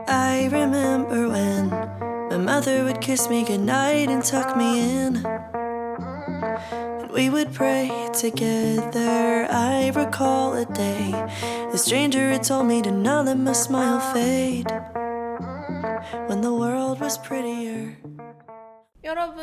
I remember when my mother would kiss me goodnight and tuck me in, and we would pray together. I recall a day a stranger had told me to not let my smile fade when the world was prettier. 여러분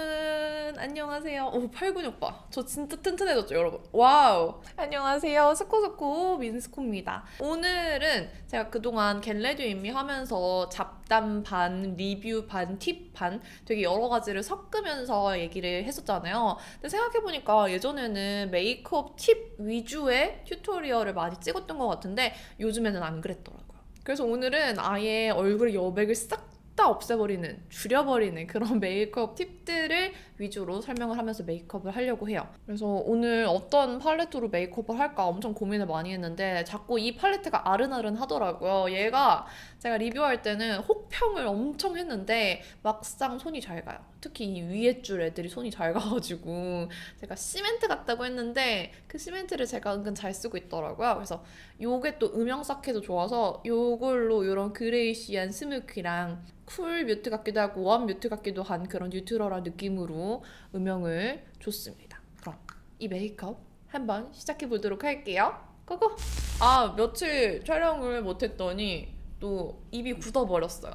안녕하세요. 오, 팔근육 봐. 저 진짜 튼튼해졌죠, 여러분. 와우. 안녕하세요. 스코스코 민스코입니다. 오늘은 제가 그동안 겟레디 윈미 하면서 잡담 반, 리뷰 반, 팁 반 되게 여러 가지를 섞으면서 얘기를 했었잖아요. 근데 생각해보니까 예전에는 메이크업 팁 위주의 튜토리얼을 많이 찍었던 것 같은데 요즘에는 안 그랬더라고요. 그래서 오늘은 아예 얼굴 여백을 싹 다 없애버리는, 줄여버리는 그런 메이크업 팁들을 위주로 설명을 하면서 메이크업을 하려고 해요. 그래서 오늘 어떤 팔레트로 메이크업을 할까 엄청 고민을 많이 했는데 자꾸 이 팔레트가 아른아른하더라고요. 얘가 제가 리뷰할 때는 혹평을 엄청 했는데 막상 손이 잘 가요. 특히 이 위에 줄 애들이 손이 잘 가가지고 제가 시멘트 같다고 했는데 그 시멘트를 제가 은근 잘 쓰고 있더라고요. 그래서 요게 또 음영싹해서 좋아서 요걸로 요런 그레이시한 스모키랑 쿨 뮤트 같기도 하고 웜 뮤트 같기도 한 그런 뉴트럴한 느낌으로 음영을 줬습니다. 그럼 이 메이크업 한번 시작해 보도록 할게요. 고고! 아, 며칠 촬영을 못했더니 또 입이 굳어버렸어요.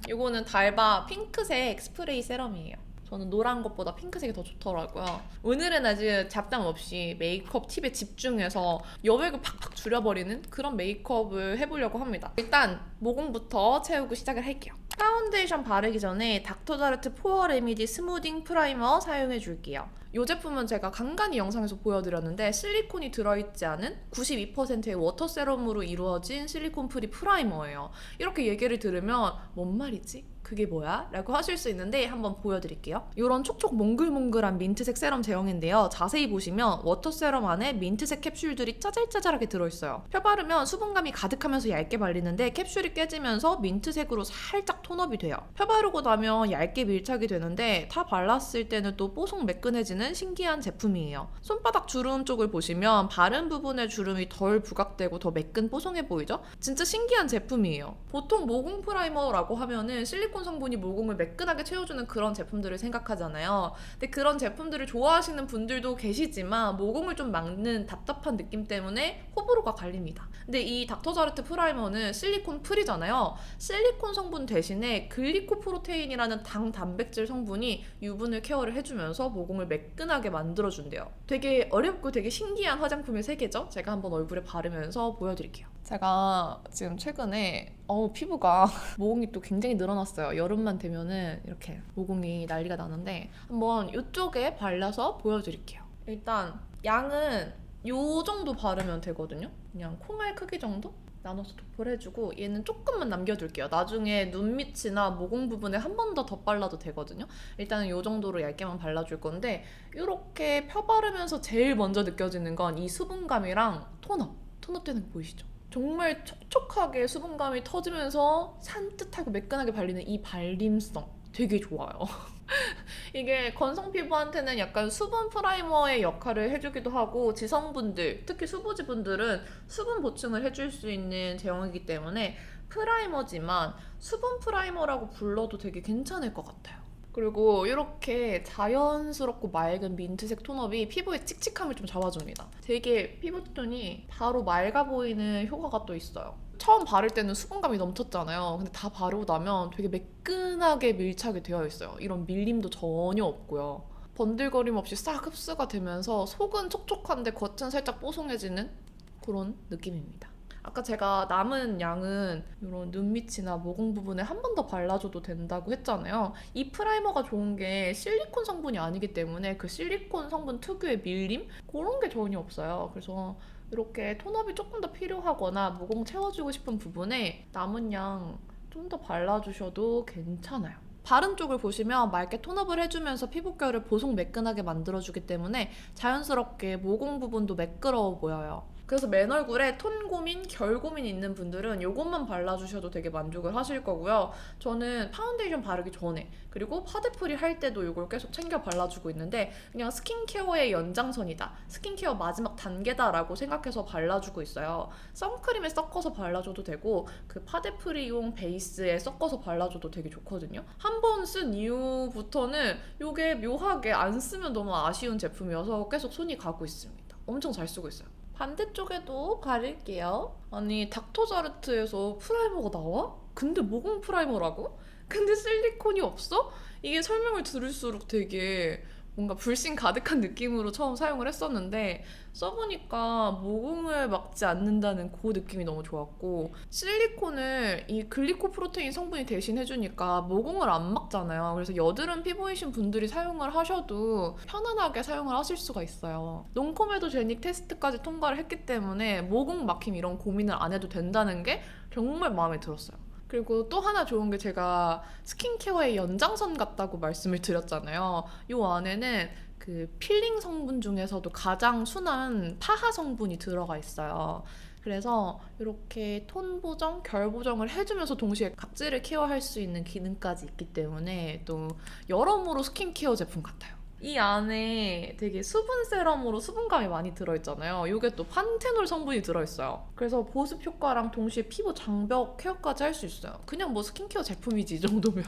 이거는 달바 핑크색 스프레이 세럼이에요. 저는 노란 것보다 핑크색이 더 좋더라고요. 오늘은 아주 잡담 없이 메이크업 팁에 집중해서 여백을 팍팍 줄여버리는 그런 메이크업을 해보려고 합니다. 일단 모공부터 채우고 시작을 할게요. 파운데이션 바르기 전에 닥터다르트 포어 레미디 스무딩 프라이머 사용해줄게요. 이 제품은 제가 간간히 영상에서 보여드렸는데 실리콘이 들어있지 않은 92%의 워터 세럼으로 이루어진 실리콘 프리 프라이머예요. 이렇게 얘기를 들으면 뭔 말이지? 그게 뭐야? 라고 하실 수 있는데 한번 보여드릴게요. 이런 촉촉 몽글몽글한 민트색 세럼 제형인데요. 자세히 보시면 워터 세럼 안에 민트색 캡슐들이 짜잘짜잘하게 들어있어요. 펴 바르면 수분감이 가득하면서 얇게 발리는데 캡슐이 깨지면서 민트색으로 살짝 톤업이 돼요. 펴 바르고 나면 얇게 밀착이 되는데 다 발랐을 때는 또 뽀송 매끈해지는 신기한 제품이에요. 손바닥 주름 쪽을 보시면 바른 부분의 주름이 덜 부각되고 더 매끈 뽀송해 보이죠? 진짜 신기한 제품이에요. 보통 모공 프라이머라고 하면은 실리콘 성분이 모공을 매끈하게 채워주는 그런 제품들을 생각하잖아요. 근데 그런 제품들을 좋아하시는 분들도 계시지만 모공을 좀 막는 답답한 느낌 때문에 호불호가 갈립니다. 근데 이 닥터자르트 프라이머는 실리콘 프리잖아요. 실리콘 성분 대신에 글리코프로테인이라는 당 단백질 성분이 유분을 케어를 해주면서 모공을 매끈하게 만들어준대요. 되게 어렵고 되게 신기한 화장품의 세계죠? 제가 한번 얼굴에 바르면서 보여드릴게요. 제가 지금 최근에 피부가 모공이 또 굉장히 늘어났어요. 여름만 되면은 이렇게 모공이 난리가 나는데 한번 이쪽에 발라서 보여드릴게요. 일단 양은 요 정도 바르면 되거든요. 그냥 콩알 크기 정도? 나눠서 도포를 해주고 얘는 조금만 남겨둘게요. 나중에 눈 밑이나 모공 부분에 한 번 더 발라도 되거든요. 일단은 이 정도로 얇게만 발라줄 건데 이렇게 펴 바르면서 제일 먼저 느껴지는 건 이 수분감이랑 톤업되는 거 보이시죠? 정말 촉촉하게 수분감이 터지면서 산뜻하고 매끈하게 발리는 이 발림성 되게 좋아요. 이게 건성 피부한테는 약간 수분 프라이머의 역할을 해주기도 하고 지성분들, 특히 수부지분들은 수분 보충을 해줄 수 있는 제형이기 때문에 프라이머지만 수분 프라이머라고 불러도 되게 괜찮을 것 같아요. 그리고 이렇게 자연스럽고 맑은 민트색 톤업이 피부의 칙칙함을 좀 잡아줍니다. 되게 피부톤이 바로 맑아 보이는 효과가 또 있어요. 처음 바를 때는 수분감이 넘쳤잖아요. 근데 다 바르고 나면 되게 매끈하게 밀착이 되어 있어요. 이런 밀림도 전혀 없고요. 번들거림 없이 싹 흡수가 되면서 속은 촉촉한데 겉은 살짝 뽀송해지는 그런 느낌입니다. 아까 제가 남은 양은 이런 눈 밑이나 모공 부분에 한 번 더 발라줘도 된다고 했잖아요. 이 프라이머가 좋은 게 실리콘 성분이 아니기 때문에 그 실리콘 성분 특유의 밀림? 그런 게 전혀 없어요. 그래서 이렇게 톤업이 조금 더 필요하거나 모공 채워주고 싶은 부분에 남은 양 좀 더 발라주셔도 괜찮아요. 바른 쪽을 보시면 맑게 톤업을 해주면서 피부결을 보송 매끈하게 만들어주기 때문에 자연스럽게 모공 부분도 매끄러워 보여요. 그래서 맨 얼굴에 톤 고민, 결 고민 있는 분들은 이것만 발라주셔도 되게 만족을 하실 거고요. 저는 파운데이션 바르기 전에 그리고 파데프리 할 때도 이걸 계속 챙겨 발라주고 있는데 그냥 스킨케어의 연장선이다, 스킨케어 마지막 단계다 라고 생각해서 발라주고 있어요. 선크림에 섞어서 발라줘도 되고 그 파데프리용 베이스에 섞어서 발라줘도 되게 좋거든요. 한 번 쓴 이후부터는 이게 묘하게 안 쓰면 너무 아쉬운 제품이어서 계속 손이 가고 있습니다. 엄청 잘 쓰고 있어요. 반대쪽에도 바를게요. 아니 닥터자르트에서 프라이머가 나와? 근데 모공 프라이머라고? 근데 실리콘이 없어? 이게 설명을 들을수록 되게 뭔가 불신 가득한 느낌으로 처음 사용을 했었는데 써보니까 모공을 막지 않는다는 그 느낌이 너무 좋았고, 실리콘을 이 글리코 프로테인 성분이 대신 해주니까 모공을 안 막잖아요. 그래서 여드름 피부이신 분들이 사용을 하셔도 편안하게 사용을 하실 수가 있어요. 논코메도제닉 테스트까지 통과를 했기 때문에 모공 막힘 이런 고민을 안 해도 된다는 게 정말 마음에 들었어요. 그리고 또 하나 좋은 게 제가 스킨케어의 연장선 같다고 말씀을 드렸잖아요. 이 안에는 그 필링 성분 중에서도 가장 순한 파하 성분이 들어가 있어요. 그래서 이렇게 톤 보정, 결 보정을 해주면서 동시에 각질을 케어할 수 있는 기능까지 있기 때문에 또 여러모로 스킨케어 제품 같아요. 이 안에 되게 수분 세럼으로 수분감이 많이 들어있잖아요. 이게 또 판테놀 성분이 들어있어요. 그래서 보습 효과랑 동시에 피부 장벽 케어까지 할 수 있어요. 그냥 뭐 스킨케어 제품이지 이 정도면.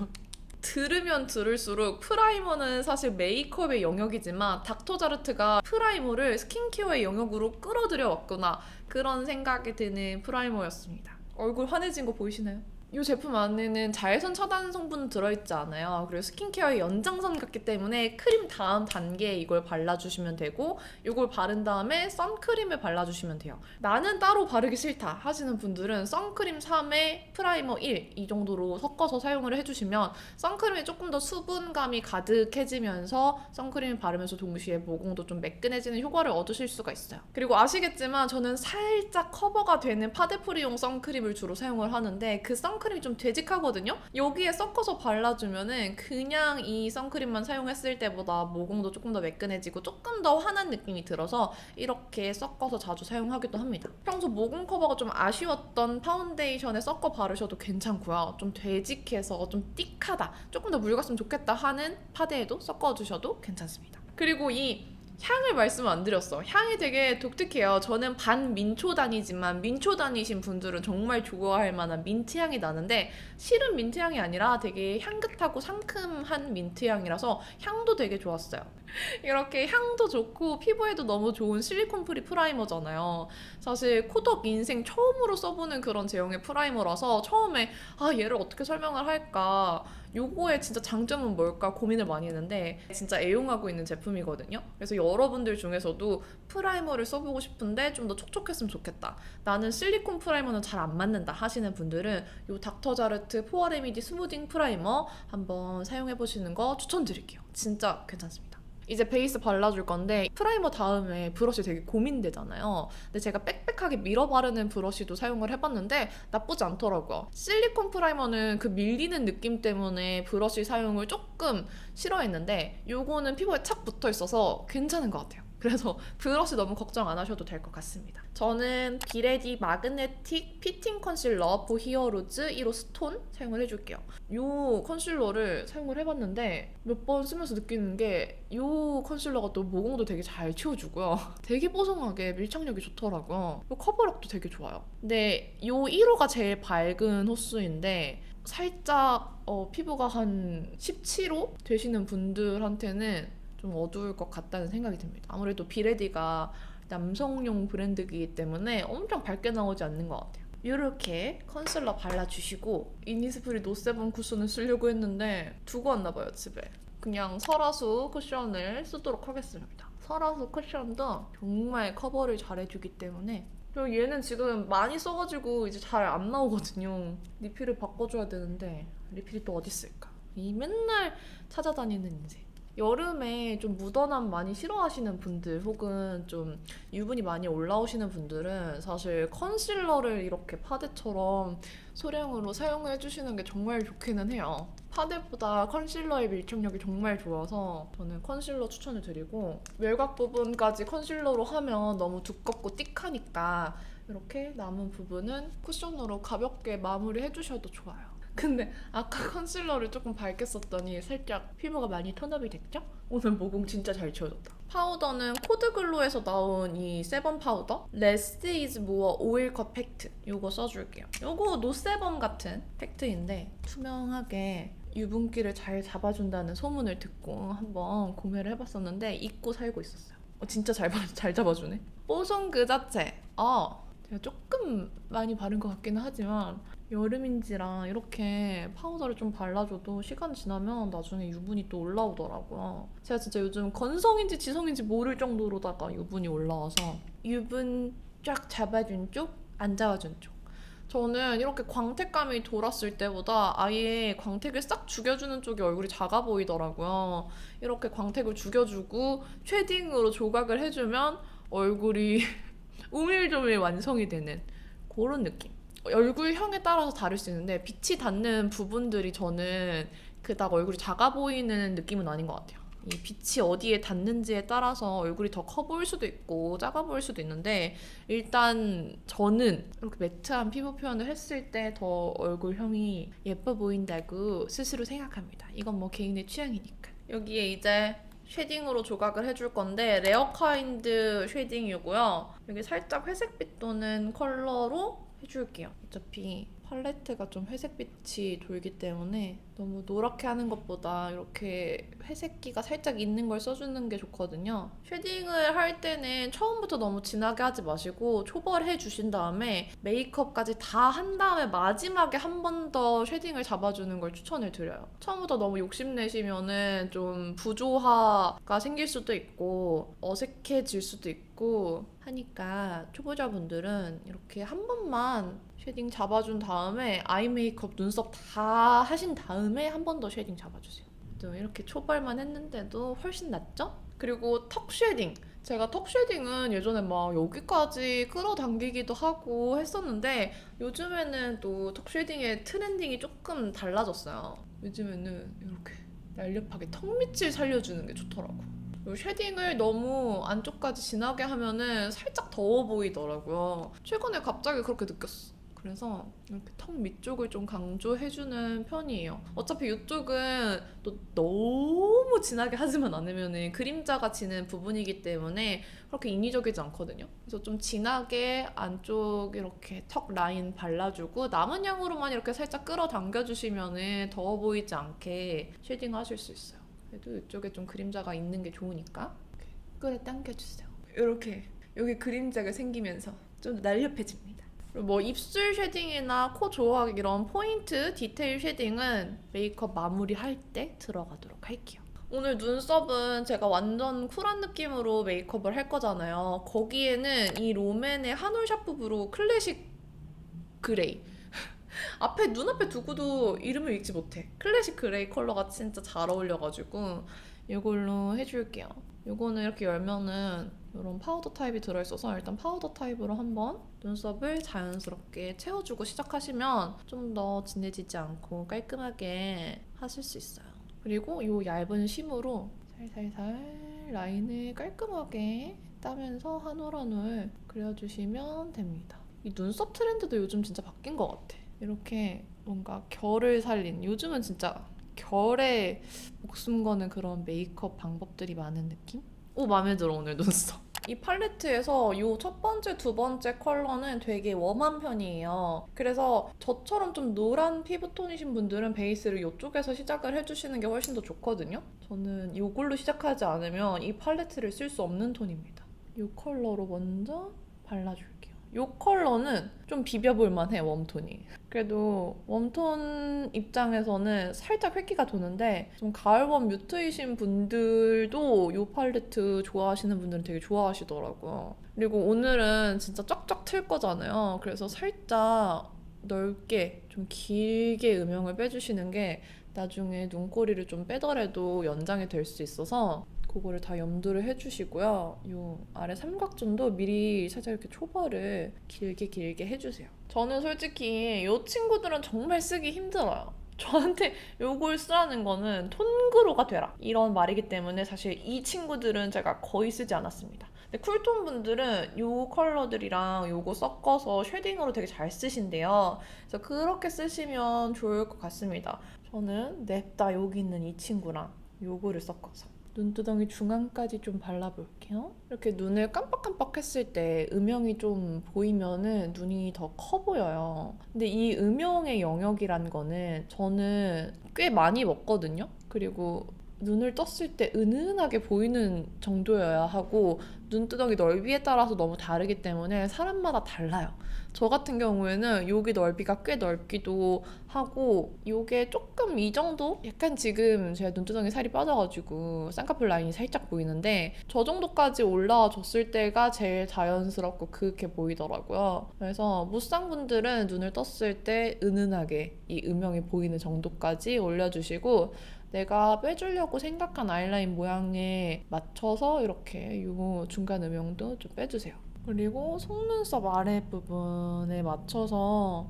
들으면 들을수록 프라이머는 사실 메이크업의 영역이지만 닥터자르트가 프라이머를 스킨케어의 영역으로 끌어들여 왔구나, 그런 생각이 드는 프라이머였습니다. 얼굴 환해진 거 보이시나요? 이 제품 안에는 자외선 차단 성분 들어있지 않아요. 그리고 스킨케어의 연장선 같기 때문에 크림 다음 단계에 이걸 발라주시면 되고, 이걸 바른 다음에 선크림을 발라주시면 돼요. 나는 따로 바르기 싫다 하시는 분들은 선크림 3에 프라이머 1 이 정도로 섞어서 사용을 해주시면 선크림이 조금 더 수분감이 가득해지면서 선크림을 바르면서 동시에 모공도 좀 매끈해지는 효과를 얻으실 수가 있어요. 그리고 아시겠지만 저는 살짝 커버가 되는 파데프리용 선크림을 주로 사용을 하는데 그 선크림이 좀 되직하거든요? 여기에 섞어서 발라주면은 그냥 이 선크림만 사용했을 때보다 모공도 조금 더 매끈해지고 조금 더 환한 느낌이 들어서 이렇게 섞어서 자주 사용하기도 합니다. 평소 모공 커버가 좀 아쉬웠던 파운데이션에 섞어 바르셔도 괜찮고요. 좀 되직해서 좀 띡하다, 조금 더 물 같으면 좋겠다 하는 파데에도 섞어주셔도 괜찮습니다. 그리고 이 향을 말씀을 안 드렸어. 향이 되게 독특해요. 저는 반 민초단이지만 민초단이신 분들은 정말 좋아할 만한 민트향이 나는데 실은 민트향이 아니라 되게 향긋하고 상큼한 민트향이라서 향도 되게 좋았어요. 이렇게 향도 좋고 피부에도 너무 좋은 실리콘 프리 프라이머잖아요. 사실 코덕 인생 처음으로 써보는 그런 제형의 프라이머라서 처음에 얘를 어떻게 설명을 할까, 요거의 진짜 장점은 뭘까 고민을 많이 했는데 진짜 애용하고 있는 제품이거든요. 그래서 여러분들 중에서도 프라이머를 써보고 싶은데 좀 더 촉촉했으면 좋겠다, 나는 실리콘 프라이머는 잘 안 맞는다 하시는 분들은 요 닥터자르트 포어 레미디 스무딩 프라이머 한번 사용해보시는 거 추천드릴게요. 진짜 괜찮습니다. 이제 베이스 발라줄 건데 프라이머 다음에 브러쉬 되게 고민되잖아요. 근데 제가 빽빽하게 밀어 바르는 브러쉬도 사용을 해봤는데 나쁘지 않더라고요. 실리콘 프라이머는 그 밀리는 느낌 때문에 브러쉬 사용을 조금 싫어했는데 요거는 피부에 착 붙어 있어서 괜찮은 것 같아요. 그래서 브러쉬 너무 걱정 안 하셔도 될 것 같습니다. 저는 비레디 마그네틱 피팅 컨실러 포 히어로즈 1호 스톤 사용을 해줄게요. 이 컨실러를 사용을 해봤는데 몇 번 쓰면서 느끼는 게 이 컨실러가 또 모공도 되게 잘 치워주고요. 되게 뽀송하게 밀착력이 좋더라고요. 이 커버력도 되게 좋아요. 근데 이 1호가 제일 밝은 호수인데 살짝 피부가 한 17호 되시는 분들한테는 좀 어두울 것 같다는 생각이 듭니다. 아무래도 비레디가 남성용 브랜드이기 때문에 엄청 밝게 나오지 않는 것 같아요. 이렇게 컨실러 발라주시고 이니스프리 노세븐 쿠션을 쓰려고 했는데 두고 왔나봐요 집에. 그냥 설화수 쿠션을 쓰도록 하겠습니다. 설화수 쿠션도 정말 커버를 잘해주기 때문에, 그리고 얘는 지금 많이 써가지고 이제 잘 안 나오거든요. 리필을 바꿔줘야 되는데 리필이 또 어디 있을까? 이 맨날 찾아다니는 인생. 여름에 좀 묻어남 많이 싫어하시는 분들 혹은 좀 유분이 많이 올라오시는 분들은 사실 컨실러를 이렇게 파데처럼 소량으로 사용해 주시는 게 정말 좋기는 해요. 파데보다 컨실러의 밀착력이 정말 좋아서 저는 컨실러 추천을 드리고, 외곽 부분까지 컨실러로 하면 너무 두껍고 띡하니까 이렇게 남은 부분은 쿠션으로 가볍게 마무리 해주셔도 좋아요. 근데 아까 컨실러를 조금 밝게 썼더니 살짝 피부가 많이 톤업이 됐죠? 오늘 모공 진짜 잘 지워졌다. 파우더는 코드글로에서 나온 이 세범 파우더 Less is more 오일 컷 팩트, 요거 써줄게요. 요거 노세범 같은 팩트인데 투명하게 유분기를 잘 잡아준다는 소문을 듣고 한번 구매를 해봤었는데 잊고 살고 있었어요. 진짜 잘 잡아주네. 뽀송 그 자체. 제가 조금 많이 바른 것 같기는 하지만 여름인지라 이렇게 파우더를 좀 발라줘도 시간 지나면 나중에 유분이 또 올라오더라고요. 제가 진짜 요즘 건성인지 지성인지 모를 정도로다가 유분이 올라와서 유분 쫙 잡아준 쪽, 안 잡아준 쪽. 저는 이렇게 광택감이 돌았을 때보다 아예 광택을 싹 죽여주는 쪽이 얼굴이 작아 보이더라고요. 이렇게 광택을 죽여주고 쉐딩으로 조각을 해주면 얼굴이 우밀조밀 완성이 되는 그런 느낌. 얼굴형에 따라서 다를 수 있는데 빛이 닿는 부분들이 저는 그닥 얼굴이 작아 보이는 느낌은 아닌 것 같아요. 이 빛이 어디에 닿는지에 따라서 얼굴이 더 커 보일 수도 있고 작아 보일 수도 있는데, 일단 저는 이렇게 매트한 피부 표현을 했을 때 더 얼굴형이 예뻐 보인다고 스스로 생각합니다. 이건 뭐 개인의 취향이니까. 여기에 이제 쉐딩으로 조각을 해줄 건데 레어 카인드 쉐딩이고요. 여기 살짝 회색빛 도는 컬러로 해줄게요. 어차피 팔레트가 좀 회색빛이 돌기 때문에 너무 노랗게 하는 것보다 이렇게 회색기가 살짝 있는 걸 써주는 게 좋거든요. 쉐딩을 할 때는 처음부터 너무 진하게 하지 마시고 초벌해 주신 다음에 메이크업까지 다 한 다음에 마지막에 한 번 더 쉐딩을 잡아주는 걸 추천을 드려요. 처음부터 너무 욕심내시면은 좀 부조화가 생길 수도 있고 어색해질 수도 있고 하니까 초보자분들은 이렇게 한 번만 쉐딩 잡아준 다음에 아이 메이크업, 눈썹 다 하신 다음에 한 번 더 쉐딩 잡아주세요. 또 이렇게 초벌만 했는데도 훨씬 낫죠? 그리고 턱 쉐딩. 제가 턱 쉐딩은 예전에 막 여기까지 끌어당기기도 하고 했었는데 요즘에는 또 턱 쉐딩의 트렌딩이 조금 달라졌어요. 요즘에는 이렇게 날렵하게 턱 밑을 살려주는 게 좋더라고. 쉐딩을 너무 안쪽까지 진하게 하면은 살짝 더워 보이더라고요. 최근에 갑자기 그렇게 느꼈어. 그래서 이렇게 턱 밑쪽을 좀 강조해주는 편이에요. 어차피 이쪽은 또 너무 진하게 하지만 않으면 그림자가 지는 부분이기 때문에 그렇게 인위적이지 않거든요. 그래서 좀 진하게 안쪽 이렇게 턱 라인 발라주고 남은 양으로만 이렇게 살짝 끌어당겨주시면 더워 보이지 않게 쉐딩 하실 수 있어요. 그래도 이쪽에 좀 그림자가 있는 게 좋으니까 끌어당겨주세요. 이렇게 여기 그림자가 생기면서 좀 더 날렵해집니다. 그리고 뭐 입술 쉐딩이나 코 조각 이런 포인트 디테일 쉐딩은 메이크업 마무리할 때 들어가도록 할게요. 오늘 눈썹은 제가 완전 쿨한 느낌으로 메이크업을 할 거잖아요. 거기에는 이 롬앤의 한올 샤프 브루 클래식 그레이 앞에 눈앞에 두고도 이름을 읽지 못해. 클래식 그레이 컬러가 진짜 잘 어울려가지고 이걸로 해줄게요. 이거는 이렇게 열면은 이런 파우더 타입이 들어있어서 일단 파우더 타입으로 한번 눈썹을 자연스럽게 채워주고 시작하시면 좀 더 진해지지 않고 깔끔하게 하실 수 있어요. 그리고 이 얇은 심으로 살살살 라인을 깔끔하게 따면서 한 올 한 올 그려주시면 됩니다. 이 눈썹 트렌드도 요즘 진짜 바뀐 것 같아. 이렇게 뭔가 결을 살린, 요즘은 진짜 결에 목숨 거는 그런 메이크업 방법들이 많은 느낌? 오, 마음에 들어 오늘 눈썹. 이 팔레트에서 이 첫 번째, 두 번째 컬러는 되게 웜한 편이에요. 그래서 저처럼 좀 노란 피부톤이신 분들은 베이스를 이쪽에서 시작을 해주시는 게 훨씬 더 좋거든요. 저는 이걸로 시작하지 않으면 이 팔레트를 쓸 수 없는 톤입니다. 이 컬러로 먼저 발라줄게요. 이 컬러는 좀 비벼볼만 해, 웜톤이. 그래도 웜톤 입장에서는 살짝 획기가 도는데 좀 가을웜 뮤트이신 분들도 이 팔레트 좋아하시는 분들은 되게 좋아하시더라고요. 그리고 오늘은 진짜 쫙쫙 틀 거잖아요. 그래서 살짝 넓게 좀 길게 음영을 빼주시는 게 나중에 눈꼬리를 좀 빼더라도 연장이 될 수 있어서 그거를 다 염두를 해주시고요. 요 아래 삼각존도 미리 살짝 이렇게 초벌을 길게 해주세요. 저는 솔직히 이 친구들은 정말 쓰기 힘들어요. 저한테 요걸 쓰라는 거는 톤그로가 되라 이런 말이기 때문에 사실 이 친구들은 제가 거의 쓰지 않았습니다. 근데 쿨톤 분들은 요 컬러들이랑 요거 섞어서 쉐딩으로 되게 잘 쓰신대요. 그래서 그렇게 쓰시면 좋을 것 같습니다. 저는 냅다 여기 있는 이 친구랑 요거를 섞어서 눈두덩이 중앙까지 좀 발라볼게요. 이렇게 눈을 깜빡깜빡 했을 때 음영이 좀 보이면은 눈이 더 커 보여요. 근데 이 음영의 영역이란 거는 저는 꽤 많이 먹거든요. 그리고 눈을 떴을 때 은은하게 보이는 정도여야 하고 눈두덩이 넓이에 따라서 너무 다르기 때문에 사람마다 달라요. 저 같은 경우에는 여기 넓이가 꽤 넓기도 하고 요게 조금 이 정도? 약간 지금 제가 눈두덩이 살이 빠져가지고 쌍꺼풀 라인이 살짝 보이는데 저 정도까지 올라와줬을 때가 제일 자연스럽고 그렇게 보이더라고요. 그래서 무쌍분들은 눈을 떴을 때 은은하게 이 음영이 보이는 정도까지 올려주시고 내가 빼주려고 생각한 아이라인 모양에 맞춰서 이렇게 요 중간 음영도 좀 빼주세요. 그리고 속눈썹 아랫부분에 맞춰서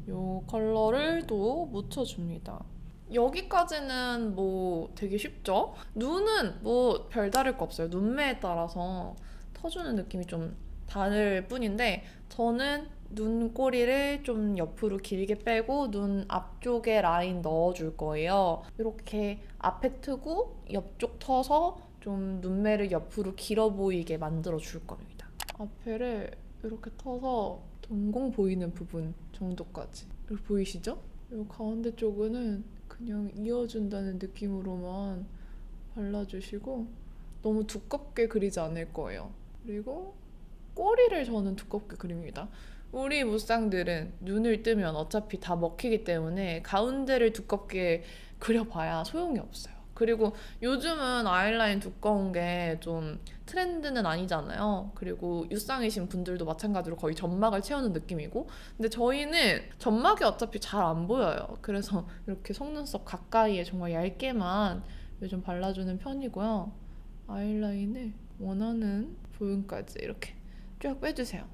요 컬러를 또 묻혀줍니다. 여기까지는 뭐 되게 쉽죠? 눈은 뭐 별다를 거 없어요. 눈매에 따라서 터주는 느낌이 좀 다를 뿐인데 저는 눈꼬리를 좀 옆으로 길게 빼고 눈 앞쪽에 라인 넣어줄 거예요. 이렇게 앞에 트고 옆쪽 터서 좀 눈매를 옆으로 길어 보이게 만들어 줄 겁니다. 앞에를 이렇게 터서 동공 보이는 부분 정도까지. 이렇게 보이시죠? 이 가운데 쪽은 그냥 이어준다는 느낌으로만 발라주시고 너무 두껍게 그리지 않을 거예요. 그리고 꼬리를 저는 두껍게 그립니다. 우리 무쌍들은 눈을 뜨면 어차피 다 먹히기 때문에 가운데를 두껍게 그려봐야 소용이 없어요. 그리고 요즘은 아이라인 두꺼운 게 좀 트렌드는 아니잖아요. 그리고 유쌍이신 분들도 마찬가지로 거의 점막을 채우는 느낌이고 근데 저희는 점막이 어차피 잘 안 보여요. 그래서 이렇게 속눈썹 가까이에 정말 얇게만 요즘 발라주는 편이고요. 아이라인을 원하는 부분까지 이렇게 쭉 빼주세요.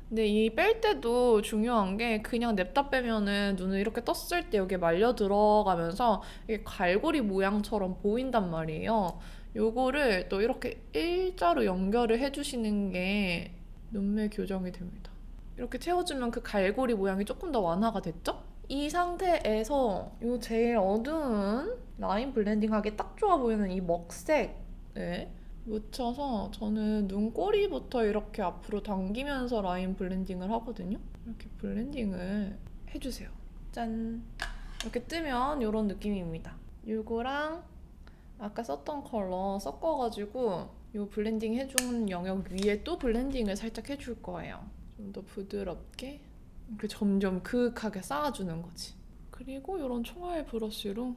근데 이 뺄 때도 중요한 게 그냥 냅다 빼면은 눈을 이렇게 떴을 때 여기에 말려 들어가면서 이게 갈고리 모양처럼 보인단 말이에요. 요거를 또 이렇게 일자로 연결을 해주시는 게 눈매 교정이 됩니다. 이렇게 채워주면 그 갈고리 모양이 조금 더 완화가 됐죠? 이 상태에서 요 제일 어두운 라인 블렌딩하기 딱 좋아 보이는 이 먹색을 묻혀서 저는 눈꼬리부터 이렇게 앞으로 당기면서 라인 블렌딩을 하거든요. 이렇게 블렌딩을 해주세요. 짠! 이렇게 뜨면 이런 느낌입니다. 요거랑 아까 썼던 컬러 섞어가지고 요 블렌딩 해준 영역 위에 또 블렌딩을 살짝 해줄 거예요. 좀 더 부드럽게 이렇게 점점 그윽하게 쌓아주는 거지. 그리고 이런 총알 브러쉬로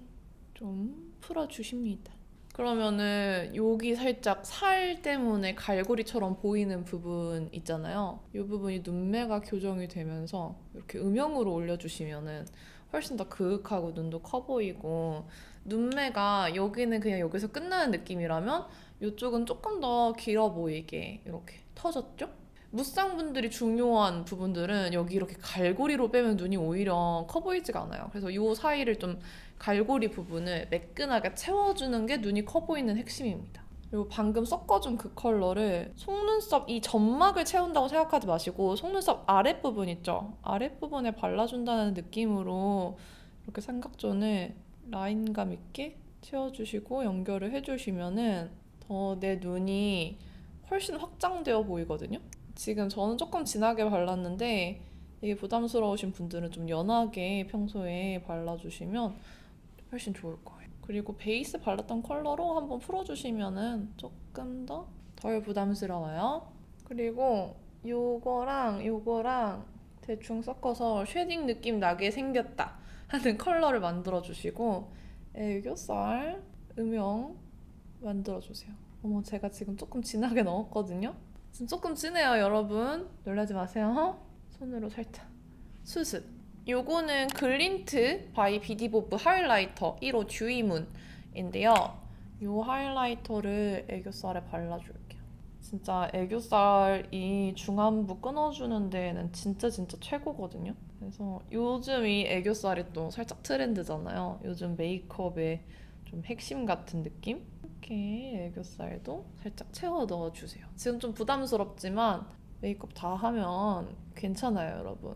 좀 풀어주십니다. 그러면은 여기 살짝 살 때문에 갈고리처럼 보이는 부분 있잖아요. 이 부분이 눈매가 교정이 되면서 이렇게 음영으로 올려주시면은 훨씬 더 그윽하고 눈도 커 보이고 눈매가 여기는 그냥 여기서 끝나는 느낌이라면 이쪽은 조금 더 길어 보이게 이렇게 터졌죠? 무쌍분들이 중요한 부분들은 여기 이렇게 갈고리로 빼면 눈이 오히려 커 보이지가 않아요. 그래서 이 사이를 좀 갈고리 부분을 매끈하게 채워주는 게 눈이 커 보이는 핵심입니다. 그리고 방금 섞어준 그 컬러를 속눈썹 이 점막을 채운다고 생각하지 마시고 속눈썹 아랫부분 있죠? 아랫부분에 발라준다는 느낌으로 이렇게 삼각존을 라인감 있게 채워주시고 연결을 해주시면은 더 내 눈이 훨씬 확장되어 보이거든요? 지금 저는 조금 진하게 발랐는데 이게 부담스러우신 분들은 좀 연하게 평소에 발라주시면 훨씬 좋을 거예요. 그리고 베이스 발랐던 컬러로 한번 풀어주시면은 조금 더 덜 부담스러워요. 그리고 요거랑 대충 섞어서 쉐딩 느낌 나게 생겼다 하는 컬러를 만들어주시고 애교살, 음영 만들어주세요. 어머, 제가 지금 조금 진하게 넣었거든요? 지금 조금 진해요, 여러분. 놀라지 마세요. 손으로 살짝 수습. 요거는 글린트 바이 비디보브 하이라이터 1호 듀이문인데요. 요 하이라이터를 애교살에 발라줄게요. 진짜 애교살이 중안부 끊어주는 데에는 진짜 최고거든요. 그래서 요즘 이 애교살이 또 살짝 트렌드잖아요. 요즘 메이크업의 좀 핵심 같은 느낌? 이렇게 애교살도 살짝 채워 넣어주세요. 지금 좀 부담스럽지만 메이크업 다 하면 괜찮아요, 여러분.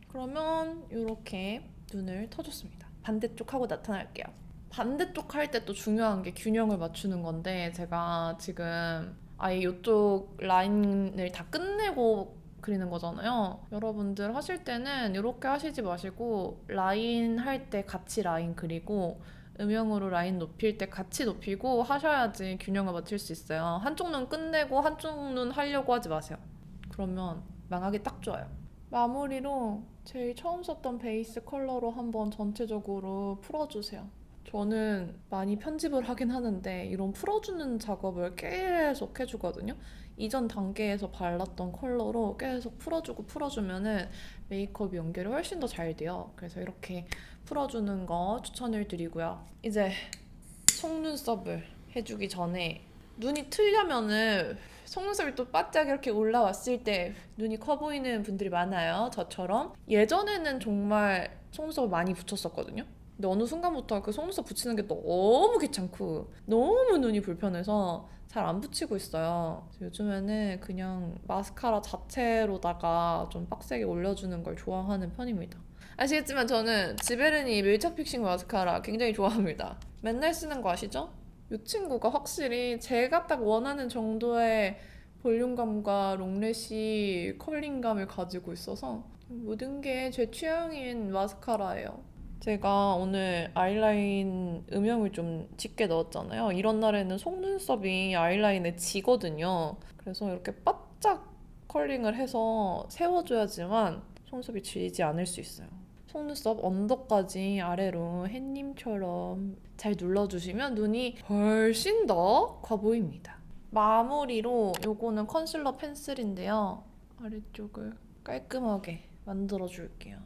그러면 이렇게 눈을 터줬습니다. 반대쪽 하고 나타날게요. 반대쪽 할 때 또 중요한 게 균형을 맞추는 건데 제가 지금 아예 이쪽 라인을 다 끝내고 그리는 거잖아요. 여러분들 하실 때는 이렇게 하시지 마시고 라인 할 때 같이 라인 그리고 음영으로 라인 높일 때 같이 높이고 하셔야지 균형을 맞출 수 있어요. 한쪽 눈 끝내고 한쪽 눈 하려고 하지 마세요. 그러면 망하기 딱 좋아요. 마무리로 제일 처음 썼던 베이스 컬러로 한번 전체적으로 풀어주세요. 저는 많이 편집을 하긴 하는데 이런 풀어주는 작업을 계속 해주거든요. 이전 단계에서 발랐던 컬러로 계속 풀어주면은 메이크업 연결이 훨씬 더 잘 돼요. 그래서 이렇게 풀어주는 거 추천을 드리고요. 이제 속눈썹을 해주기 전에 눈이 트려면은 속눈썹이 또 바짝 이렇게 올라왔을 때 눈이 커 보이는 분들이 많아요. 저처럼. 예전에는 정말 속눈썹을 많이 붙였었거든요. 근데 어느 순간부터 그 속눈썹 붙이는 게 너무 귀찮고 너무 눈이 불편해서 잘 안 붙이고 있어요. 그래서 요즘에는 그냥 마스카라 자체로다가 좀 빡세게 올려주는 걸 좋아하는 편입니다. 아시겠지만 저는 지베르니 밀착 픽싱 마스카라 굉장히 좋아합니다. 맨날 쓰는 거 아시죠? 이 친구가 확실히 제가 딱 원하는 정도의 볼륨감과 롱래쉬 컬링감을 가지고 있어서 모든 게 제 취향인 마스카라예요. 제가 오늘 아이라인 음영을 좀 짙게 넣었잖아요. 이런 날에는 속눈썹이 아이라인에 지거든요. 그래서 이렇게 바짝 컬링을 해서 세워줘야지만 속눈썹이 지지 않을 수 있어요. 속눈썹 언더까지 아래로 햇님처럼 잘 눌러주시면 눈이 훨씬 더 커 보입니다. 마무리로 요거는 컨실러 펜슬인데요. 아래쪽을 깔끔하게 만들어줄게요.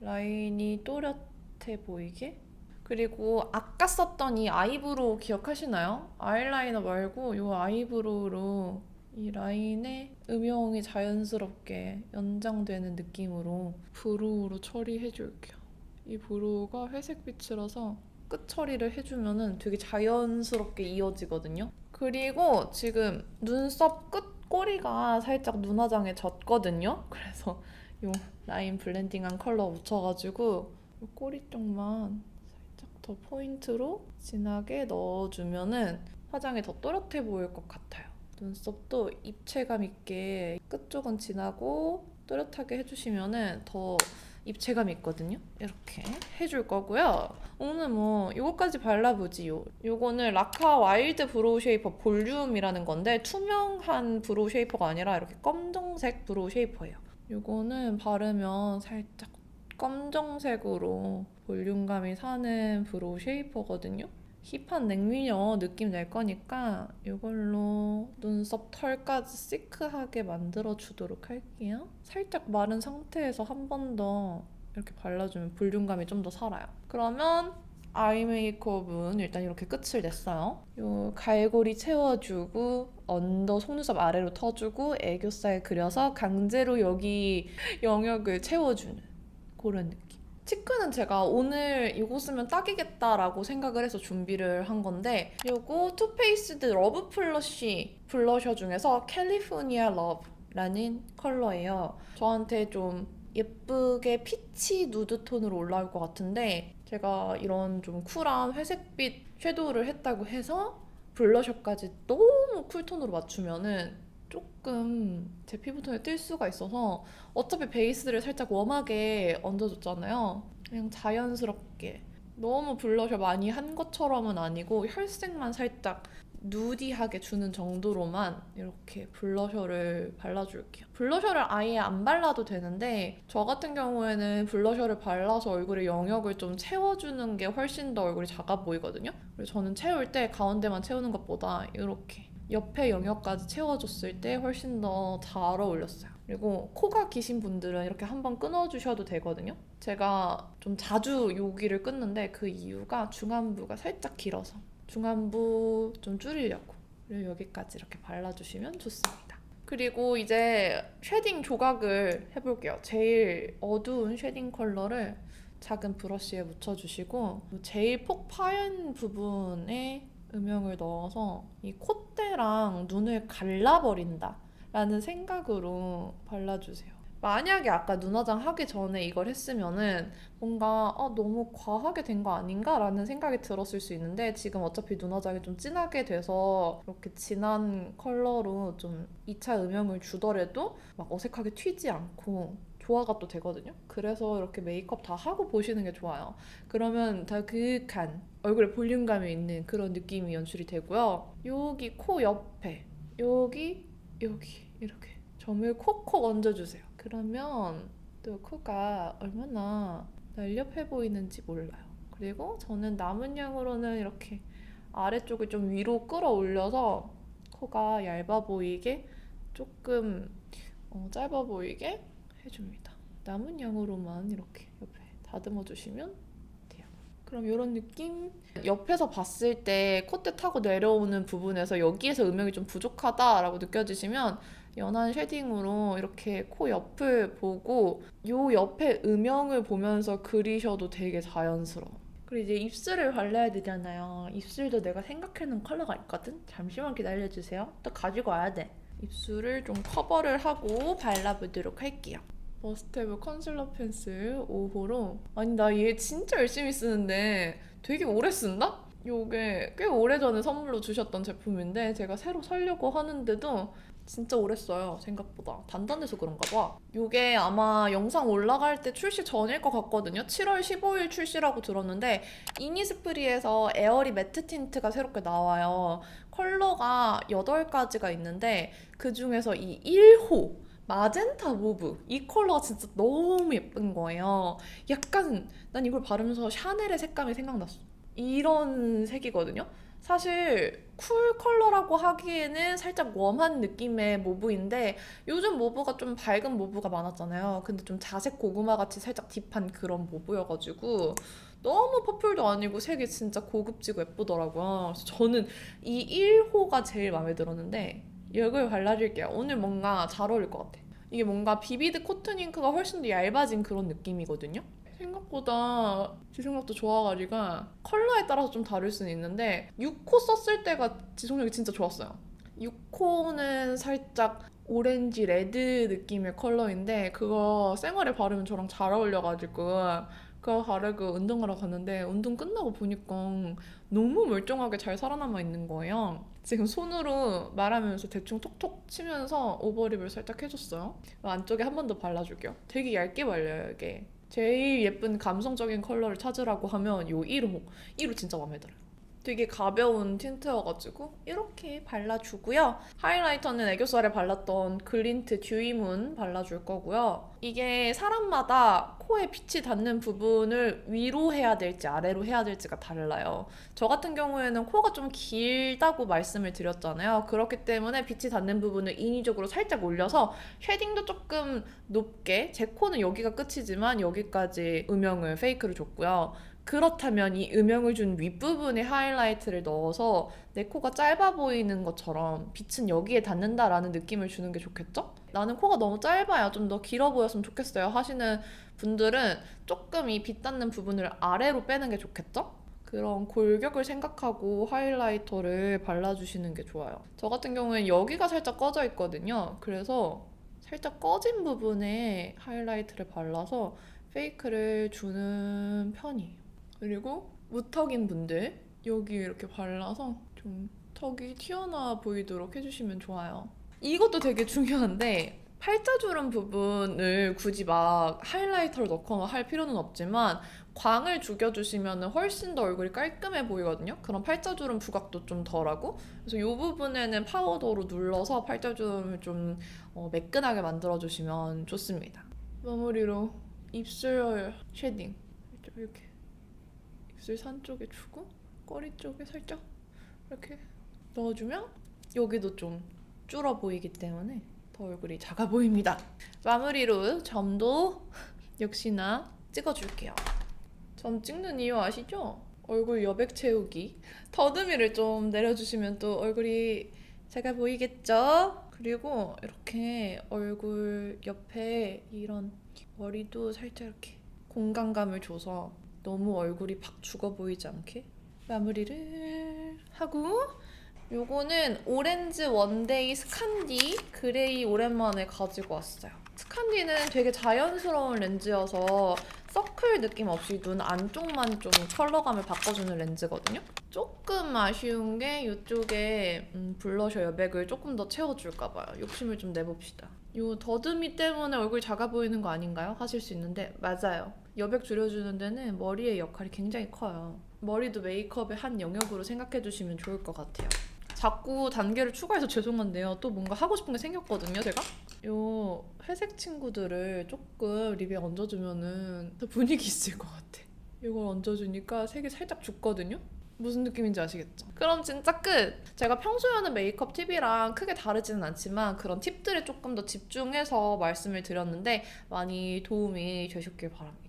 라인이 또렷해 보이게. 그리고 아까 썼던 이 아이브로우 기억하시나요? 아이라이너 말고 요 아이브로우로 이 라인에 음영이 자연스럽게 연장되는 느낌으로 브로우로 처리해줄게요. 이 브로우가 회색빛이라서 끝 처리를 해주면 되게 자연스럽게 이어지거든요. 그리고 지금 눈썹 끝 꼬리가 살짝 눈화장에 젖거든요. 그래서 이 라인 블렌딩한 컬러 묻혀가지고 이 꼬리 쪽만 살짝 더 포인트로 진하게 넣어주면 화장이 더 또렷해 보일 것 같아요. 눈썹도 입체감 있게 끝쪽은 진하고 또렷하게 해주시면 더 입체감 있거든요. 이렇게 해줄 거고요. 오늘 뭐 이거까지 발라보지. 요거는 라카 와일드 브로우 쉐이퍼 볼륨이라는 건데 투명한 브로우 쉐이퍼가 아니라 이렇게 검정색 브로우 쉐이퍼예요. 요거는 바르면 살짝 검정색으로 볼륨감이 사는 브로우 쉐이퍼거든요. 힙한 냉미녀 느낌 낼 거니까 이걸로 눈썹 털까지 시크하게 만들어주도록 할게요. 살짝 마른 상태에서 한 번 더 이렇게 발라주면 볼륨감이 좀 더 살아요. 그러면 아이 메이크업은 일단 이렇게 끝을 냈어요. 요 갈고리 채워주고 언더 속눈썹 아래로 터주고 애교살 그려서 강제로 여기 영역을 채워주는 그런 느낌. 치크는 제가 오늘 이거 쓰면 딱이겠다라고 생각을 해서 준비를 한 건데 이거 투페이스드 러브 플러쉬 블러셔 중에서 캘리포니아 러브라는 컬러예요. 저한테 좀 예쁘게 피치 누드 톤으로 올라올 것 같은데 제가 이런 좀 쿨한 회색빛 섀도우를 했다고 해서 블러셔까지 너무 쿨톤으로 맞추면은 조금 제 피부톤에 뜰 수가 있어서 어차피 베이스를 살짝 웜하게 얹어줬잖아요. 그냥 자연스럽게 너무 블러셔 많이 한 것처럼은 아니고 혈색만 살짝 누디하게 주는 정도로만 이렇게 블러셔를 발라줄게요. 블러셔를 아예 안 발라도 되는데 저 같은 경우에는 블러셔를 발라서 얼굴에 영역을 좀 채워주는 게 훨씬 더 얼굴이 작아 보이거든요. 그래서 저는 채울 때 가운데만 채우는 것보다 이렇게 옆에 영역까지 채워줬을 때 훨씬 더 잘 어울렸어요. 그리고 코가 기신 분들은 이렇게 한번 끊어주셔도 되거든요. 제가 좀 자주 여기를 끊는데 그 이유가 중안부가 살짝 길어서 중안부 좀 줄이려고. 그리고 여기까지 이렇게 발라주시면 좋습니다. 그리고 이제 쉐딩 조각을 해볼게요. 제일 어두운 쉐딩 컬러를 작은 브러쉬에 묻혀주시고 제일 폭 파인 부분에 음영을 넣어서 이 콧대랑 눈을 갈라버린다 라는 생각으로 발라주세요. 만약에 아까 눈화장 하기 전에 이걸 했으면은 뭔가 너무 과하게 된 거 아닌가? 라는 생각이 들었을 수 있는데 지금 어차피 눈화장이 좀 진하게 돼서 이렇게 진한 컬러로 좀 2차 음영을 주더라도 막 어색하게 튀지 않고 조화가 또 되거든요. 그래서 이렇게 메이크업 다 하고 보시는 게 좋아요. 그러면 다그윽한 얼굴에 볼륨감이 있는 그런 느낌이 연출이 되고요. 여기 코 옆에 여기 이렇게 점을 콕콕 얹어주세요. 그러면 또 코가 얼마나 날렵해 보이는지 몰라요. 그리고 저는 남은 양으로는 이렇게 아래쪽을 좀 위로 끌어올려서 코가 얇아 보이게 조금 짧아 보이게 해줍니다. 남은 양으로만 이렇게 옆에 다듬어 주시면 돼요. 그럼 이런 느낌? 옆에서 봤을 때 콧대 타고 내려오는 부분에서 여기에서 음영이 좀 부족하다라고 느껴지시면 연한 쉐딩으로 이렇게 코 옆을 보고 요 옆에 음영을 보면서 그리셔도 되게 자연스러워. 그리고 이제 입술을 발라야 되잖아요. 입술도 내가 생각해놓은 컬러가 있거든? 잠시만 기다려주세요. 또 가지고 와야 돼. 입술을 좀 커버를 하고 발라보도록 할게요. 머스테브 컨실러 펜슬 5호로 아니 나 얘 진짜 열심히 쓰는데 되게 오래 쓴다? 요게 꽤 오래전에 선물로 주셨던 제품인데 제가 새로 사려고 하는데도 진짜 오래 써요. 생각보다 단단해서 그런가 봐. 요게 아마 영상 올라갈 때 출시 전일 것 같거든요. 7월 15일 출시라고 들었는데 이니스프리에서 에어리 매트 틴트가 새롭게 나와요. 컬러가 8가지가 있는데 그 중에서 이 1호 마젠타 모브 이 컬러가 진짜 너무 예쁜 거예요. 약간 난 이걸 바르면서 샤넬의 색감이 생각났어. 이런 색이거든요. 사실 쿨 컬러라고 하기에는 살짝 웜한 느낌의 모브인데 요즘 모브가 좀 밝은 모브가 많았잖아요. 근데 좀 자색 고구마 같이 살짝 딥한 그런 모브여가지고 너무 퍼플도 아니고 색이 진짜 고급지고 예쁘더라고요. 그래서 저는 이 1호가 제일 마음에 들었는데 이걸 발라줄게요. 오늘 뭔가 잘 어울릴 것 같아. 이게 뭔가 비비드 코튼 잉크가 훨씬 더 얇아진 그런 느낌이거든요. 생각보다 지속력도 좋아가지고 컬러에 따라서 좀 다를 수는 있는데 6호 썼을 때가 지속력이 진짜 좋았어요. 6호는 살짝 오렌지 레드 느낌의 컬러인데 그거 생얼에 바르면 저랑 잘 어울려가지고 그거 바르고 운동하러 갔는데 운동 끝나고 보니까 너무 멀쩡하게 잘 살아남아 있는 거예요. 지금 손으로 말하면서 대충 톡톡 치면서 오버립을 살짝 해줬어요. 안쪽에 한 번 더 발라줄게요. 되게 얇게 발려요 이게. 제일 예쁜 감성적인 컬러를 찾으라고 하면 요 1호. 1호 진짜 마음에 들어요. 되게 가벼운 틴트여가지고 이렇게 발라주고요. 하이라이터는 애교살에 발랐던 글린트 듀이문 발라줄 거고요. 이게 사람마다 코에 빛이 닿는 부분을 위로 해야 될지 아래로 해야 될지가 달라요. 저 같은 경우에는 코가 좀 길다고 말씀을 드렸잖아요. 그렇기 때문에 빛이 닿는 부분을 인위적으로 살짝 올려서 쉐딩도 조금 높게, 제 코는 여기가 끝이지만 여기까지 음영을 페이크를 줬고요. 그렇다면 이 음영을 준 윗부분에 하이라이트를 넣어서 내 코가 짧아 보이는 것처럼 빛은 여기에 닿는다라는 느낌을 주는 게 좋겠죠? 나는 코가 너무 짧아요. 좀 더 길어 보였으면 좋겠어요 하시는 분들은 조금 이 빛 닿는 부분을 아래로 빼는 게 좋겠죠? 그런 골격을 생각하고 하이라이터를 발라주시는 게 좋아요. 저 같은 경우엔 여기가 살짝 꺼져 있거든요. 그래서 살짝 꺼진 부분에 하이라이트를 발라서 페이크를 주는 편이에요. 그리고 무턱인 분들 여기 이렇게 발라서 좀 턱이 튀어나와 보이도록 해주시면 좋아요. 이것도 되게 중요한데 팔자주름 부분을 굳이 막 하이라이터를 넣거나 할 필요는 없지만 광을 죽여주시면 훨씬 더 얼굴이 깔끔해 보이거든요. 그럼 팔자주름 부각도 좀 덜하고 그래서 이 부분에는 파우더로 눌러서 팔자주름을 좀 매끈하게 만들어주시면 좋습니다. 마무리로 입술 쉐딩 이렇게 입술 산 쪽에 주고 꼬리 쪽에 살짝 이렇게 넣어주면 여기도 좀 줄어 보이기 때문에 더 얼굴이 작아 보입니다. 마무리로 점도 역시나 찍어줄게요. 점 찍는 이유 아시죠? 얼굴 여백 채우기. 더듬이를 좀 내려주시면 또 얼굴이 제가 보이겠죠? 그리고 이렇게 얼굴 옆에 이런 머리도 살짝 이렇게 공간감을 줘서 너무 얼굴이 팍 죽어 보이지 않게 마무리를 하고, 요거는 오렌지 원데이 스칸디 그레이 오랜만에 가지고 왔어요. 스칸디는 되게 자연스러운 렌즈여서 서클 느낌 없이 눈 안쪽만 좀 컬러감을 바꿔주는 렌즈거든요. 조금 아쉬운 게 이쪽에 블러셔 여백을 조금 더 채워줄까봐요. 욕심을 좀 내봅시다. 요 더듬이 때문에 얼굴이 작아 보이는 거 아닌가요? 하실 수 있는데 맞아요. 여백 줄여주는 데는 머리의 역할이 굉장히 커요. 머리도 메이크업의 한 영역으로 생각해주시면 좋을 것 같아요. 자꾸 단계를 추가해서 죄송한데요. 또 뭔가 하고 싶은 게 생겼거든요, 제가. 요 회색 친구들을 조금 립에 얹어주면은 더 분위기 있을 것 같아. 이걸 얹어주니까 색이 살짝 죽거든요? 무슨 느낌인지 아시겠죠? 그럼 진짜 끝! 제가 평소에 하는 메이크업 팁이랑 크게 다르지는 않지만 그런 팁들에 조금 더 집중해서 말씀을 드렸는데 많이 도움이 되셨길 바랍니다.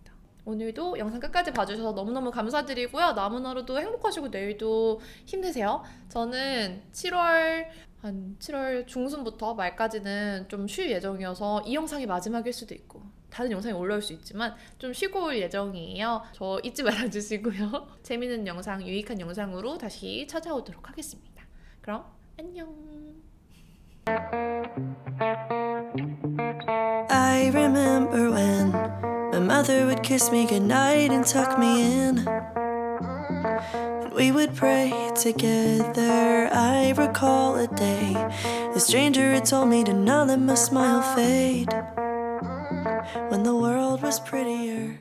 오늘도 영상 끝까지 봐주셔서 너무너무 감사드리고요. 남은 하루도 행복하시고 내일도 힘내세요. 저는 7월 중순부터 말까지는 좀 쉴 예정이어서 이 영상이 마지막일 수도 있고 다른 영상이 올라올 수 있지만 좀 쉬고 올 예정이에요. 저 잊지 말아주시고요. 재밌는 영상, 유익한 영상으로 다시 찾아오도록 하겠습니다. 그럼 안녕. I remember when my mother would kiss me goodnight and tuck me in, and we would pray together. I recall a day a stranger had told me to not let my smile fade when the world was prettier.